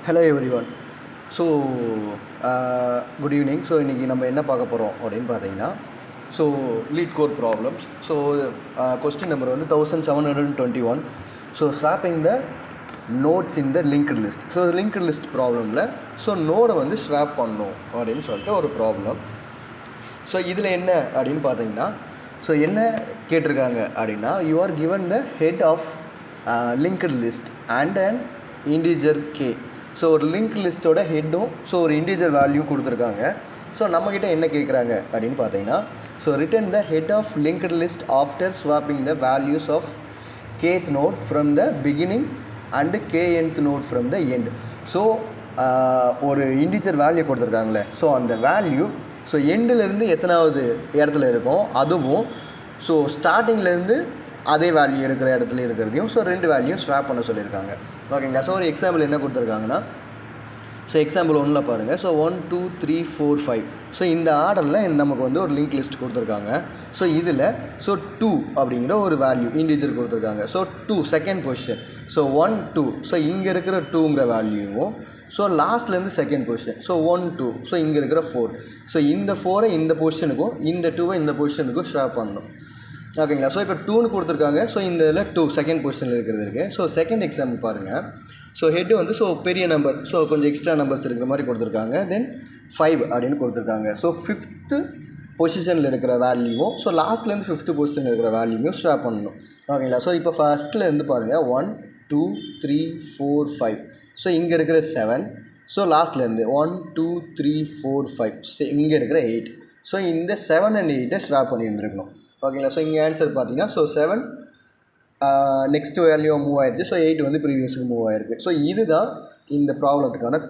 Hello everyone. So good evening. So இன்னைக்கு நம்ம என்ன பார்க்க போகிறோம் அப்படின்னு பார்த்தீங்கன்னா LeetCode problems. Question number வந்து 1721. Swapping the nodes in the linked list. Linked list ப்ராப்ளமில் நோடை வந்து ஸ்வாப் பண்ணணும் அப்படின்னு சொல்லிட்டு ஒரு ப்ராப்ளம். இதில் என்ன அப்படின்னு பார்த்தீங்கன்னா என்ன கேட்டிருக்காங்க அப்படின்னா, you are given the head of linked list and and integer k. ஒரு லிங்க் லிஸ்ட்டோட ஹெட்டும் ஒரு இன்டிஜர் வேல்யூ கொடுத்துருக்காங்க. நம்மக்கிட்ட என்ன கேட்குறாங்க அப்படின்னு பார்த்தீங்கன்னா, return the head of linked list after swapping the values of kth node from the beginning and knth node from the end. ஒரு இன்டிஜர் வேல்யூ கொடுத்துருக்காங்களே, அந்த வேல்யூ எண்டிலேருந்து எத்தனாவது இடத்துல இருக்கும், அதுவும் ஸ்டார்டிங்லேருந்து அதே வேல்யூ இருக்கிற இடத்துல இருக்கிறதையும் ரெண்டு வேல்யூ ஸ்வாப் பண்ண சொல்லியிருக்காங்க. ஓகேங்களா. ஒரு எக்ஸாம்பிள் என்ன கொடுத்துருக்காங்கன்னா, எக்ஸாம்பிள் 1ல் பாருங்கள். 1 2 3 4 5. இந்த ஆர்டரில் நமக்கு வந்து ஒரு லிங்க் லிஸ்ட் கொடுத்துருக்காங்க. இதில் 2 அப்படிங்கிற ஒரு வேல்யூ இன்டிஜர் கொடுத்துருக்காங்க. 2 செகண்ட் பொசிஷன். 1 2. இங்கே இருக்கிற 2ங்கிற வேல்யூவும் லாஸ்ட்லேருந்து செகண்ட் பொசிஷன். 1 2. இங்கே இருக்கிற 4. இந்த 4ஐ இந்த பொசிஷனுக்கும் இந்த 2வை இந்த பொசிஷனுக்கும் ஸ்வாப் பண்ணணும். ஓகேங்களா. இப்போ 2ன்னு கொடுத்துருக்காங்க. இந்த இதில் 2 செகண்ட் பொசிஷனில் இருக்கிறது இருக்குது. செகண்ட் எக்ஸாம்பிள் பாருங்கள். ஹெட்டு வந்து பெரிய நம்பர், கொஞ்சம் எக்ஸ்ட்ரா நம்பர்ஸ் இருக்கிற மாதிரி கொடுத்துருக்காங்க. தென் 5 அப்படின்னு கொடுத்துருக்காங்க. 5th பொசிஷனில் இருக்கிற வேல்யூவும் லாஸ்ட்லேருந்து 5th பொசிஷனில் இருக்கிற வேல்யூவும் ஸ்வாப் பண்ணணும். ஓகேங்களா. இப்போ ஃபஸ்ட்லேருந்து பாருங்கள். 1 2 3 4 5. இங்கே இருக்கிற 7. லாஸ்ட்லேருந்து 1 2 3 4 5. இங்கே இருக்கிற 8. இந்த 7 and 8 ஸ்வாப் பண்ணி இருந்துருக்கணும். ஓகேங்களா. இங்கே ஆன்சர் பார்த்தீங்கன்னா 7 நெக்ஸ்ட் வேல்யூ மூவ் ஆயிடுச்சு. 8 வந்து ப்ரீவியஸுக்கு மூவ் ஆயிருக்கு. இதுதான் இந்த ப்ராப்ளத்துக்கான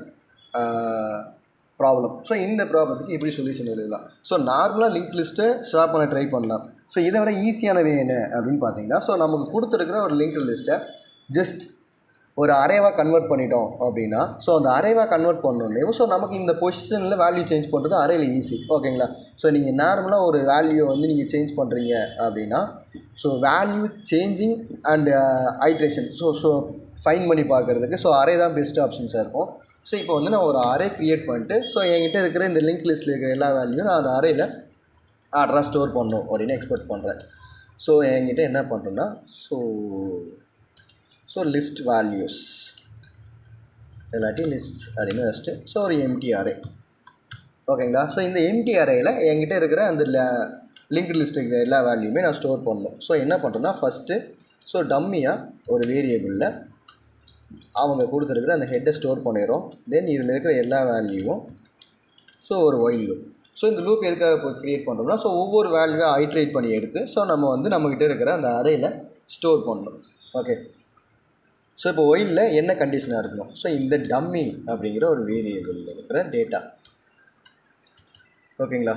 ப்ராப்ளம். இந்த ப்ராப்ளத்துக்கு எப்படி சொல்யூஷன் எழுதலாம். நார்மலாக லிங்க் லிஸ்ட்டை ஸ்வாப் பண்ண ட்ரை பண்ணலாம். இதை விட ஈஸியான வே என்ன அப்படின்னு பார்த்தீங்கன்னா, நமக்கு கொடுத்துருக்குற ஒரு லிங்க் லிஸ்ட்டை ஜஸ்ட் ஒரு அரேவாக கன்வெர்ட் பண்ணிட்டோம் அப்படின்னா, அந்த அரேவாக கன்வெர்ட் பண்ணோன்னே நமக்கு இந்த பொசிஷனில் வேல்யூ சேஞ்ச் பண்ணுறது அரேல ஈஸி. ஓகேங்களா. நீங்கள் நார்மலாக ஒரு வேல்யூ வந்து நீங்கள் சேஞ்ச் பண்ணுறீங்க அப்படின்னா, value changing and iteration fine பண்ணி பார்க்குறதுக்கு அரே தான் பெஸ்ட் ஆப்ஷன்ஸாக இருக்கும். இப்போ வந்து நான் ஒரு அரே க்ரியேட் பண்ணிட்டு என்கிட்ட இருக்கிற இந்த லிங்க் லிஸ்ட்டில் இருக்கிற எல்லா வேல்யூவும் நான் அந்த அரேயில் ஆர்டராக ஸ்டோர் பண்ணணும் அப்படின்னு எக்ஸ்பெக்ட் பண்ணுறேன். என்கிட்ட என்ன பண்ணுறேன்னா, லிஸ்ட் வேல்யூஸ் இல்லாட்டி லிஸ்ட்ஸ் அப்படின்னு வச்சுட்டு ஒரு எம்டி அரே. ஓகேங்களா. இந்த எம்டி அரேயில் என்கிட்ட இருக்கிற அந்த லிங்க்டு லிஸ்ட் இருக்கிற எல்லா வேல்யூமே நான் ஸ்டோர் பண்ணணும். என்ன பண்ணுறேன்னா, ஃபஸ்ட்டு டம்மியாக ஒரு வேரியபிளில் அவங்க கொடுத்துருக்குற அந்த ஹெட்டை ஸ்டோர் பண்ணிடுறோம். தென் இதில் இருக்கிற எல்லா வேல்யூவும் ஒரு ஒயில் லூப். இந்த லூப் எதுக்காக க்ரியேட் பண்ணுறோம்னா, ஒவ்வொரு வேல்யூவை ஐட்ரேட் பண்ணி எடுத்து நம்ம வந்து நம்மக்கிட்ட இருக்கிற அந்த அரேயில் ஸ்டோர் பண்ணணும். ஓகே. இப்போ ஒயிலில் என்ன கண்டிஷனாக இருக்கணும். இந்த டம்மி அப்படிங்கிற ஒரு வேரியபிளில் இருக்கிற டேட்டா. ஓகேங்களா.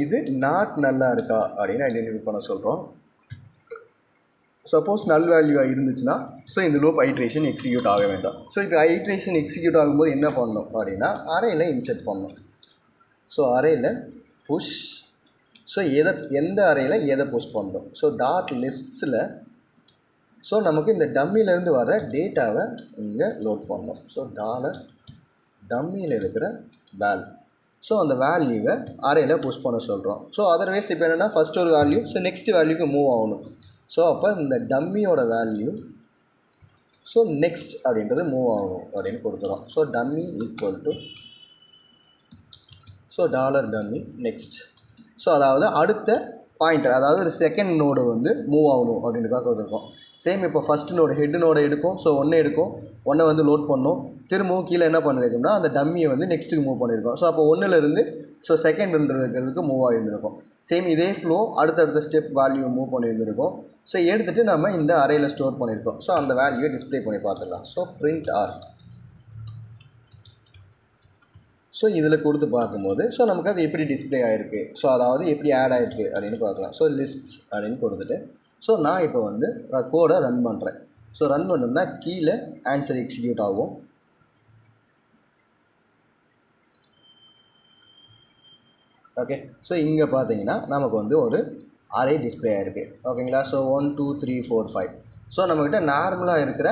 இது நாட் நல்லா இருக்கா அப்படின்னு ஐடென்டிஃபை பண்ண சொல்கிறோம். சப்போஸ் நல் வேல்யூவாக இருந்துச்சுன்னா இந்த லூப் ஐட்ரேஷன் எக்ஸிக்யூட் ஆக வேண்டாம். இப்போ ஐட்ரேஷன் எக்ஸிக்யூட் ஆகும்போது என்ன பண்ணணும் அப்படின்னா, அரேயில் இன்செர்ட் பண்ணணும். அரேயில் புஷ். எந்த அரேயில் எதை புஷ் பண்ணணும். டாட் லிஸ்ட்ஸில் நமக்கு இந்த டம்மியிலேருந்து வர டேட்டாவை இங்கே லோட் பண்ணணும். டாலர் டம்மியில் இருக்கிற வேல்யூ. அந்த வேல்யூவை அரேயில் புஷ் பண்ண சொல்கிறோம். அதர்வைஸ் இப்போ என்னென்னா, ஃபஸ்ட் ஒரு வேல்யூ நெக்ஸ்ட் வேல்யூக்கு மூவ் ஆகணும். அப்போ இந்த டம்மியோட வேல்யூ நெக்ஸ்ட் அப்படின்றது மூவ் ஆகணும் அப்படின்னு கொடுக்குறோம். Dummy equal to dollar dummy next. அதாவது அடுத்த பாயிண்டர், அதாவது ஒரு செகண்ட் நோடு வந்து மூவ் ஆகணும் அப்படின்றதுக்காக கொடுத்துருக்கோம். சேம் இப்போ ஃபஸ்ட் நோடு ஹெட் நோடை எடுக்கும். ஒன்று எடுக்கும், ஒன்றை வந்து லோட் பண்ணோம். திரும்பவும் கீழே என்ன பண்ணியிருக்கோம்னா, அந்த டம்மியை வந்து நெக்ஸ்ட்டுக்கு மூவ் பண்ணியிருக்கோம். அப்போ ஒன்றுலேருந்து செகண்ட்ன்றதுக்கு மூவ் ஆகியிருந்திருக்கும். சேம் இதே ஃப்ளோ அடுத்தடுத்த ஸ்டெப் வேல்யூ மூவ் பண்ணியிருந்திருக்கும். எடுத்துகிட்டு நம்ம இந்த அரேயில் ஸ்டோர் பண்ணியிருக்கோம். அந்த வேல்யூவை டிஸ்பிளே பண்ணி பார்த்துடலாம். பிரிண்ட் ஆர். இதில் கொடுத்து பார்க்கும்போது நமக்கு அது எப்படி டிஸ்பிளே ஆகிருக்கு, அதாவது எப்படி ஆட் ஆகிருக்கு அப்படின்னு பார்க்கலாம். லிஸ்ட்ஸ் அப்படின்னு கொடுத்துட்டு நான் இப்போ வந்து கோடை ரன் பண்ணுறேன். ரன் பண்ணோம்னா கீழே ஆன்சர் எக்ஸிக்யூட் ஆகும். ஓகே. இங்கே பார்த்தீங்கன்னா நமக்கு வந்து ஒரு அரே டிஸ்பிளே ஆகிருக்கு. ஓகேங்களா. 1 2 3 4 5. நம்மக்கிட்ட நார்மலாக இருக்கிற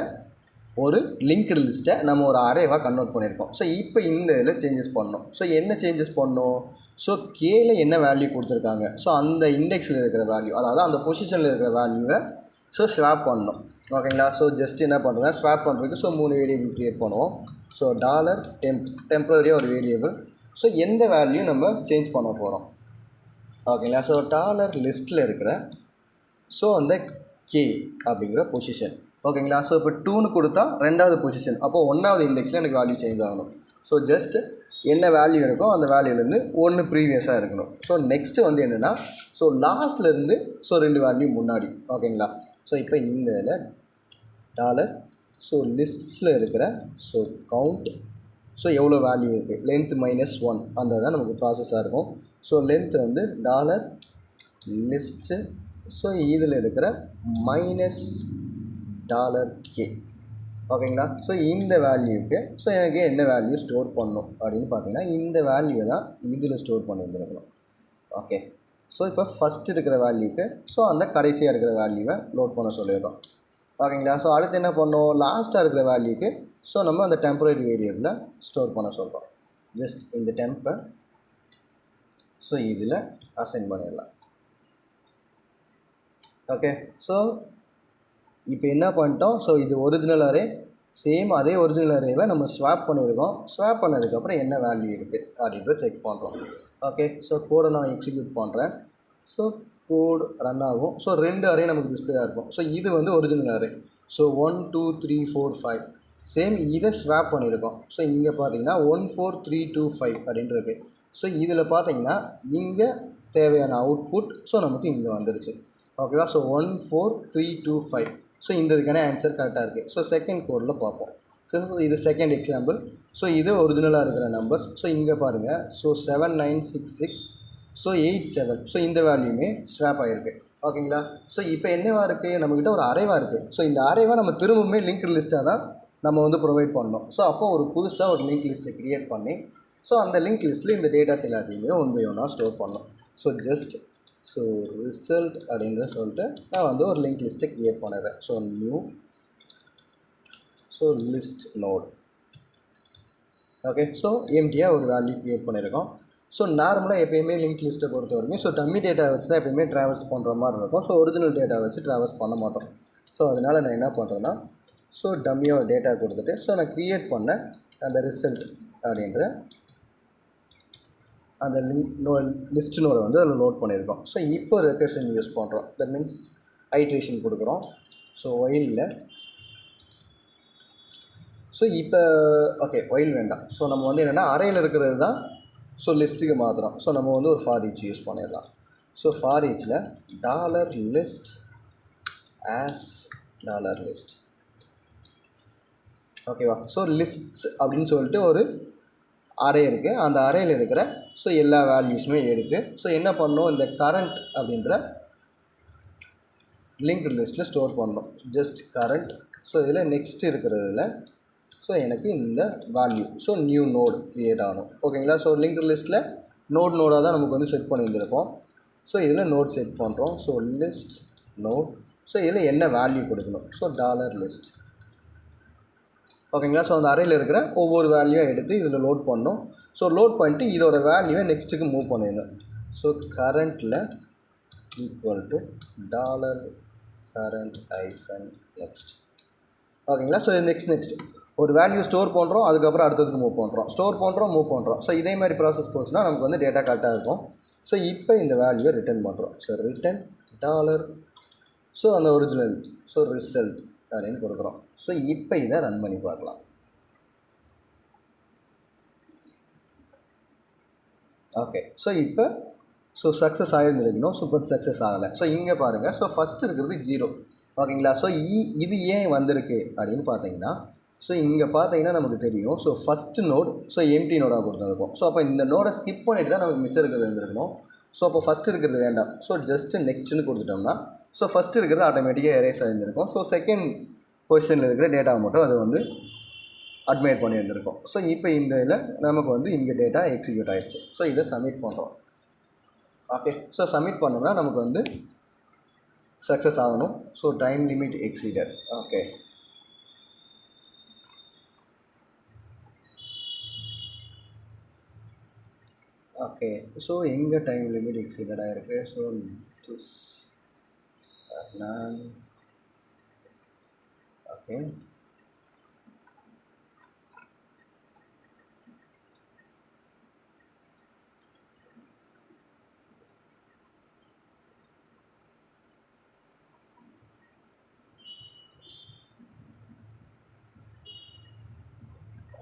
ஒரு லிங்க்டு லிஸ்ட்டை நம்ம ஒரு அரேவாக கன்வெர்ட் பண்ணியிருக்கோம். ஸோ இப்போ இந்த இதில் சேஞ்சஸ் பண்ணணும். ஸோ என்ன சேஞ்சஸ் பண்ணணும்? ஸோ கேல என்ன வேல்யூ கொடுத்துருக்காங்க, ஸோ அந்த இண்டெக்ஸில் இருக்கிற வேல்யூ, அதாவது அந்த பொசிஷனில் இருக்கிற வேல்யூவை ஸோ ஸ்வாப் பண்ணணும். ஓகேங்களா? ஸோ ஜஸ்ட் என்ன பண்ணுறேன்னா ஸ்வாப் பண்ணுறதுக்கு ஸோ 3 வேரியபிள் க்ரியேட் பண்ணுவோம். ஸோ டெம்ப்ரரியாக ஒரு வேரியபிள். ஸோ எந்த வேல்யூ நம்ம சேஞ்ச் பண்ண போகிறோம். ஓகேங்களா? ஸோ லிஸ்ட்டில் இருக்கிற ஸோ அந்த கே அப்படிங்கிற பொசிஷன். ஓகேங்களா? ஸோ இப்போ 2ன்னு கொடுத்தா 2வது பொசிஷன், அப்போ 1வது இண்டெக்ஸில் எனக்கு வேல்யூ சேஞ்ச் ஆகணும். ஸோ ஜஸ்ட் என்ன வேல்யூ இருக்கோ அந்த வேல்யூலேருந்து 1 ப்ரீவியஸாக இருக்கணும். ஸோ நெக்ஸ்ட்டு வந்து என்னென்னா ஸோ லாஸ்ட்லேருந்து ஸோ 2 வேல்யூ முன்னாடி. ஓகேங்களா? ஸோ இப்போ இந்த இதில் டாலர் ஸோ லிஸ்ட்ஸில் இருக்கிற ஸோ கவுண்ட் ஸோ எவ்வளோ வேல்யூ இருக்குது, லென்த் -1 அந்த தான் நமக்கு ப்ராசஸாக இருக்கும். ஸோ லென்த் வந்து $லிஸ்ட்டு ஸோ இதில் இருக்கிற -$k. ஓகேங்களா? ஸோ இந்த வேல்யூக்கு ஸோ எனக்கு என்ன வேல்யூ ஸ்டோர் பண்ணணும் அப்படின்னு பார்த்தீங்கன்னா இந்த வேல்யூவை தான் இதில் ஸ்டோர் பண்ணி வந்துருக்கணும். ஓகே. ஸோ இப்போ ஃபஸ்ட்டு இருக்கிற வேல்யூக்கு ஸோ அந்த கடைசியாக இருக்கிற வேல்யூவை லோட் பண்ண சொல்லிடுறோம். ஓகேங்களா? ஸோ அடுத்து என்ன பண்ணோம், லாஸ்ட்டாக இருக்கிற வேல்யூக்கு ஸோ நம்ம அந்த டெம்பரரி வேரியபிளை ஸ்டோர் பண்ண சொல்கிறோம். ஜஸ்ட் இந்த டெம்பை ஸோ இதில் அசைன் பண்ணிடலாம். ஓகே. ஸோ இப்போ என்ன பண்ணிட்டோம், ஸோ இது ஒரிஜினல் அரே, சேம் அதே ஒரிஜினல் அரேவை நம்ம ஸ்வாப் பண்ணியிருக்கோம். ஸ்வாப் பண்ணதுக்கப்புறம் என்ன வேல்யூ இருக்குது அப்படின்றத செக் பண்ணுறோம். ஓகே. ஸோ கோடை நான் எக்ஸிக்யூட் பண்ணுறேன். ஸோ கோட் ரன் ஆகும். ஸோ 2 அரே நமக்கு டிஸ்பிளே இருக்கும். ஸோ இது வந்து ஒரிஜினல் அரே. ஸோ 1 2 3 4 5 சேம் இதை ஸ்வாப் பண்ணியிருக்கோம். ஸோ இங்கே பார்த்தீங்கன்னா 1 4 3 2 5 அப்படின்ட்டு. ஸோ இதில் பார்த்தீங்கன்னா இங்கே தேவையான அவுட்புட் ஸோ நமக்கு இங்கே வந்துருச்சு. ஓகேவா? ஸோ 1 4 3 2 5 ஸோ இந்த இதுக்கான ஆன்சர் கரெக்டாக இருக்குது. ஸோ செகண்ட் கோடில் பார்ப்போம். ஸோ இது செகண்ட் எக்ஸாம்பிள். ஸோ இது ஒரிஜினலாக இருக்கிற நம்பர்ஸ். ஸோ இங்கே பாருங்கள். ஸோ 7966 ஸோ 87 ஸோ இந்த வேல்யூமே ஸ்வாப் ஆகிருக்கு. ஓகேங்களா? ஸோ இப்போ என்னவா இருக்குது, நம்மக்கிட்ட ஒரு அரேவாக இருக்குது. ஸோ இந்த அரேவாக நம்ம திரும்பவுமே லிங்க்டு லிஸ்ட்டாக தான் நம்ம வந்து ப்ரொவைட் பண்ணோம். ஸோ அப்போ ஒரு புதுசாக ஒரு லிங்க் லிஸ்ட்டை க்ரியேட் பண்ணி ஸோ அந்த லிங்க் லிஸ்ட்டில் இந்த டேட்டாஸ் எல்லாத்தையுமே 1 by 1 ஸ்டோர் பண்ணோம். ஸோ ஜஸ்ட் ஸோ ரிசல்ட் அப்படின்ற சொல்லிட்டு நான் வந்து ஒரு லிங்க் லிஸ்ட்டை க்ரியேட் பண்ணிடுறேன். So new so list node. Okay. So எம்டியாக ஒரு வேல்யூ க்ரியேட் பண்ணியிருக்கோம். ஸோ நார்மலாக எப்போயுமே லிங்க் லிஸ்ட்டை பொறுத்த வரைக்கும் ஸோ டம்மி டேட்டா வச்சு தான் எப்போயுமே ட்ராவல்ஸ் பண்ணுற மாதிரி இருக்கும். ஸோ ஒரிஜினல் டேட்டா வச்சு ட்ராவல்ஸ் பண்ண மாட்டோம். ஸோ அதனால் நான் என்ன பண்ணுறேன்னா ஸோ டம்மியாக டேட்டா கொடுத்துட்டு ஸோ நான் க்ரியேட் பண்ண அந்த ரிசல்ட் அப்படின்ற அந்த லிஸ்ட் நோடை வந்து அதில் லோட் பண்ணியிருக்கோம். ஸோ இப்போ ரெக்கர்ஷன் யூஸ் பண்ணுறோம். தட் மீன்ஸ் ஐட்ரேஷன் கொடுக்குறோம். ஸோ ஒயிலில் ஸோ இப்போ ஓகே ஒயில் வேண்டாம். ஸோ நம்ம வந்து என்னென்னா அரையில் இருக்கிறது தான் ஸோ லிஸ்ட்டுக்கு மாத்திரம். ஸோ நம்ம வந்து ஒரு ஃபார் ஈச் யூஸ் பண்ணிடலாம். ஸோ ஃபார் ஈச்சில் $லிஸ்ட் ஆஸ் $லிஸ்ட். ஓகேவா? ஸோ லிஸ்ட்ஸ் அப்படின்னு சொல்லிட்டு ஒரு அரே இருக்குது. அந்த அரேயில் இருக்கிற ஸோ எல்லா வேல்யூஸுமே எடுத்து ஸோ என்ன பண்ணணும், இந்த கரண்ட் அப்படின்ற லிங்க்டு லிஸ்ட்டில் ஸ்டோர் பண்ணணும். Just current. ஸோ இதில் நெக்ஸ்ட் இருக்கிறதுல ஸோ எனக்கு இந்த value so new node create ஆகணும். ஓகேங்களா? ஸோ லிங்க்டு லிஸ்ட்டில் நோடாக தான் நமக்கு வந்து செட் பண்ணியிருந்திருக்கோம். ஸோ இதில் நோட் செட் பண்ணுறோம். So list node. ஸோ இதில் என்ன வேல்யூ கொடுக்கணும், ஸோ $லிஸ்ட். ஓகேங்களா? ஸோ அந்த அரேயில் இருக்கிற ஒவ்வொரு வேல்யூவாக எடுத்து இதில் லோட் பண்ணணும். ஸோ லோட் பண்ணிட்டு இதோட வேல்யூவை நெக்ஸ்ட்டுக்கு மூவ் பண்ணிடணும். ஸோ கரண்ட்டில் ஈக்குவல் டு $current -next. ஓகேங்களா? ஸோ நெக்ஸ்ட் ஒரு வேல்யூ ஸ்டோர் பண்ணுறோம், அதுக்கப்புறம் அடுத்ததுக்கு மூவ் பண்ணுறோம், ஸ்டோர் பண்ணுறோம், மூவ் பண்ணுறோம். ஸோ இதே மாதிரி ப்ராசஸ் போச்சுன்னா நமக்கு வந்து டேட்டா கரெக்டாக இருக்கும். ஸோ இப்போ இந்த வேல்யூவை ரிட்டர்ன் பண்ணுறோம். So return $. ஸோ அந்த ஒரிஜினல் ஸோ ரிசல்ட் அப்படின்னு கொடுக்குறோம். ஸோ இப்போ இதை ரன் பண்ணி பார்க்கலாம். ஓகே. ஸோ இப்போ ஸோ சக்ஸஸ் ஆகிருந்துருக்கணும். சூப்பர் சக்ஸஸ் ஆகலை. ஸோ இங்கே பாருங்கள். ஸோ ஃபஸ்ட்டு இருக்கிறது 0. ஓகேங்களா? ஸோ இது ஏன் வந்திருக்கு அப்படின்னு பார்த்தீங்கன்னா ஸோ இங்கே பார்த்தீங்கன்னா நமக்கு தெரியும். So first note so empty நோடாக கொடுத்துருக்கோம். ஸோ அப்போ இந்த நோடை ஸ்கிப் பண்ணிட்டு தான் நமக்கு மிச்சம் இருக்கிறது இருந்திருக்கணும். ஸோ அப்போ ஃபஸ்ட்டு இருக்கிறது வேண்டாம். ஸோ ஜஸ்ட்டு நெக்ஸ்ட்டுன்னு கொடுத்துட்டோம்னா ஸோ ஃபஸ்ட்டு இருக்கிறது ஆட்டோமேட்டிக்காக எரேஸ் ஆகிருந்திருக்கும். ஸோ செகண்ட் பொசிஷனில் இருக்கிற டேட்டாவை மட்டும் அது வந்து அட்மைட் பண்ணி இருந்திருக்கும். ஸோ இப்போ இந்த இதில் நமக்கு வந்து இங்கே டேட்டா எக்ஸிக்யூட் ஆகிடுச்சு. ஸோ இதை சப்மிட் பண்ணுறோம். ஓகே. ஸோ சப்மிட் பண்ணோம்னா நமக்கு வந்து சக்ஸஸ் ஆகணும். So time limit exceeded. Okay. Okay. So எங்கே டைம் லிமிட் எக்ஸீடட் ஆகிருக்கு. ஸோ திஸ் நான் okay.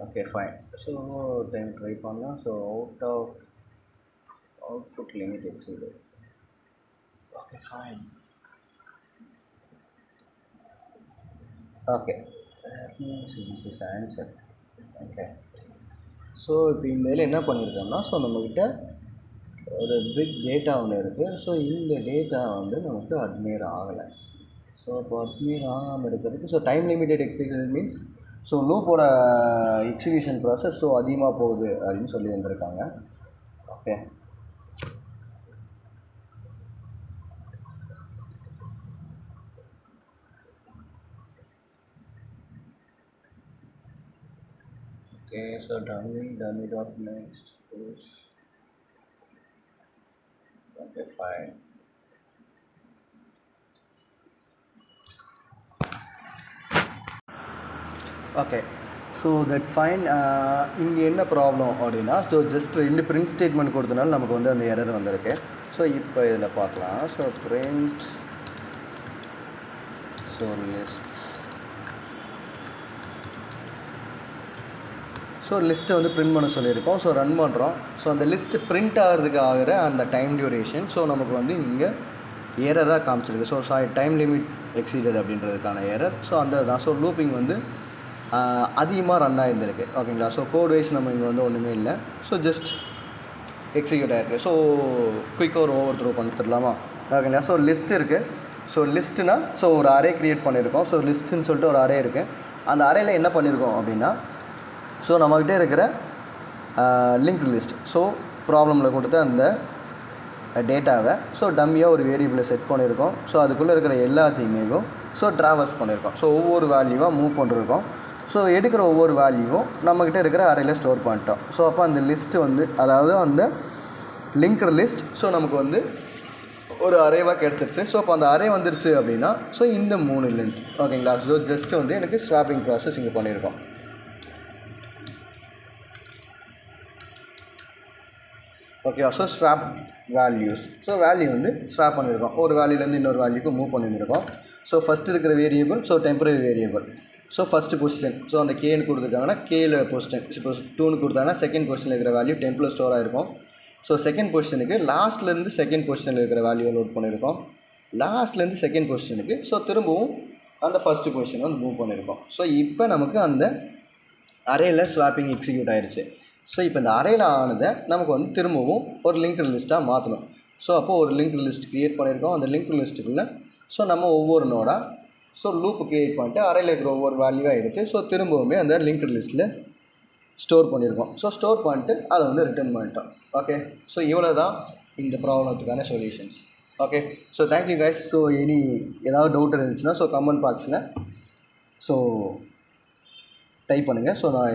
Okay fine. So time try பண்ணலாம். So output limit exceed. Okay fine. Okay this is answer. Okay. So இப்போ இந்த இதில் என்ன பண்ணியிருக்கோம்னா, so நம்மக்கிட்ட ஒரு பிக் டேட்டா ஒன்று இருக்குது. ஸோ இந்த டேட்டா வந்து நமக்கு அட்மையர் ஆகலை. ஸோ இப்போ அட்மையர் ஆகாமல் இருக்கிறதுக்கு so time limited execution means so லூப்போட எக்ஸிக்யூஷன் ப்ராசஸ் ஸோ அதிகமாக போகுது அப்படின்னு சொல்லி வந்திருக்காங்க. Okay. Okay. So dummy dot next push. Okay fine. Okay. So that fine. இங்கே என்ன ப்ராப்ளம் அப்படின்னா, ஸோ ஜஸ்ட் 2 பிரிண்ட் ஸ்டேட்மெண்ட் கொடுத்தனால நமக்கு வந்து அந்த எரர் வந்திருக்கு. ஸோ இப்போ இதில் பார்க்கலாம். So print so list so லிஸ்ட்டை வந்து பிரிண்ட் பண்ண சொல்லியிருக்கோம். ஸோ ரன் பண்ணுறோம். ஸோ அந்த லிஸ்ட்டு பிரிண்ட் ஆகிறதுக்கு ஆகிற அந்த டைம் டியூரேஷன் ஸோ நமக்கு வந்து இங்கே எரராக காமிச்சிருக்கு. ஸோ டைம் லிமிட் எக்ஸீடட் அப்படின்றதுக்கான எரர். ஸோ அந்த தான். ஸோ லூப்பிங் வந்து அதிகமாக ரன் ஆகிருந்திருக்கு. ஓகேங்களா. ஸோ கோட் வைஸ் நம்ம இங்கே வந்து ஒன்றுமே இல்லை. ஸோ ஜஸ்ட் எக்ஸிக்யூட் ஆகிருக்கு. ஸோ குயிக்காக ஒரு ஓவர் த்ரோ பண்ணிட்டுலாமா. ஓகேங்களா. ஸோ லிஸ்ட் இருக்குது. ஸோ லிஸ்ட்டுனா ஸோ ஒரு அரே க்ரியேட் பண்ணியிருக்கோம். ஸோ லிஸ்ட்டுன்னு சொல்லிட்டு ஒரு அரே இருக்குது. அந்த அரேயில் என்ன பண்ணியிருக்கோம் அப்படின்னா, ஸோ நம்மக்கிட்ட இருக்கிற லிங்க்டு லிஸ்ட் ஸோ ப்ராப்ளமில் கொடுத்த அந்த டேட்டாவை ஸோ டம்மியாக ஒரு வேரியபிளை செட் பண்ணியிருக்கோம். ஸோ அதுக்குள்ளே இருக்கிற எல்லாத்தையுமே ஸோ ட்ராவர்ஸ் பண்ணியிருக்கோம். ஸோ ஒவ்வொரு வேல்யூவாக மூவ் பண்ணிருக்கோம். ஸோ எடுக்கிற ஒவ்வொரு வேல்யூவும் நம்மக்கிட்ட இருக்கிற அரேயில் ஸ்டோர் பண்ணிட்டோம். ஸோ அப்போ அந்த லிஸ்ட்டு வந்து அதாவது அந்த லிங்க்டு லிஸ்ட் ஸோ நமக்கு வந்து ஒரு அரேவாக கிடச்சிருச்சு. ஸோ அப்போ அந்த அரே வந்துருச்சு அப்படின்னா ஸோ இந்த 3 லென்த். ஓகேங்களா. ஸோ ஜஸ்ட்டு வந்து எனக்கு ஸ்வாப்பிங் ப்ராசஸ் இங்கே பண்ணியிருக்கோம். ஓகேவா. So swap values. So value வந்து ஸ்வாப் பண்ணியிருக்கோம். ஒரு வேல்யூலேருந்து இன்னொரு வேல்யூக்கு மூவ் பண்ணியிருக்கோம். ஸோ ஃபஸ்ட்டு இருக்கிற variable so temporary variable. So first position so அந்த கேன்னு கொடுத்துருக்காங்கன்னா கேல பொசிஷன். இப்போ 2ன்னு கொடுத்தாங்கன்னா செகண்ட் பொசிஷனில் இருக்கிற வேல்யூ டெம்பில் ஸ்டோர் ஆகிருக்கும். ஸோ செகண்ட் பொசிஷனுக்கு லாஸ்ட்லேருந்து செகண்ட் பொசிஷனில் இருக்கிற வேல்யூவை லோட் பண்ணியிருக்கோம். லாஸ்ட்லேருந்து செகண்ட் பொசிஷனுக்கு ஸோ திரும்பவும் அந்த ஃபஸ்ட்டு பொசிஷன் வந்து மூவ் பண்ணியிருக்கோம். ஸோ இப்போ நமக்கு அந்த அரேயில் ஸ்வாப்பிங் எக்ஸிக்யூட் ஆகிடுச்சு. ஸோ இப்போ இந்த அரேயில் ஆனதை நமக்கு வந்து திரும்பவும் ஒரு லிங்க்டு லிஸ்ட்டாக மாற்றணும். ஸோ அப்போது ஒரு லிங்க்டு லிஸ்ட் க்ரியேட் பண்ணியிருக்கோம். அந்த லிங்க்டு லிஸ்ட்டுக்குள்ளே ஸோ நம்ம ஒவ்வொரு நோடாக ஸோ லூப்பு க்ரியேட் பண்ணிட்டு அரேயில் இருக்கிற ஒவ்வொரு வேல்யூவாக எடுத்து ஸோ திரும்பவுமே அந்த லிங்க்டு லிஸ்ட்டில் ஸ்டோர் பண்ணியிருக்கோம். ஸோ ஸ்டோர் பண்ணிட்டு அதை வந்து ரிட்டர்ன் பண்ணிட்டோம். ஓகே. ஸோ இவ்வளோ தான் இந்த ப்ராப்ளத்துக்கான solutions. Okay. So thank you guys. So ஏதாவது டவுட் இருந்துச்சுன்னா ஸோ கமெண்ட் பாக்ஸில் ஸோ டைப் பண்ணுங்கள். ஸோ நான்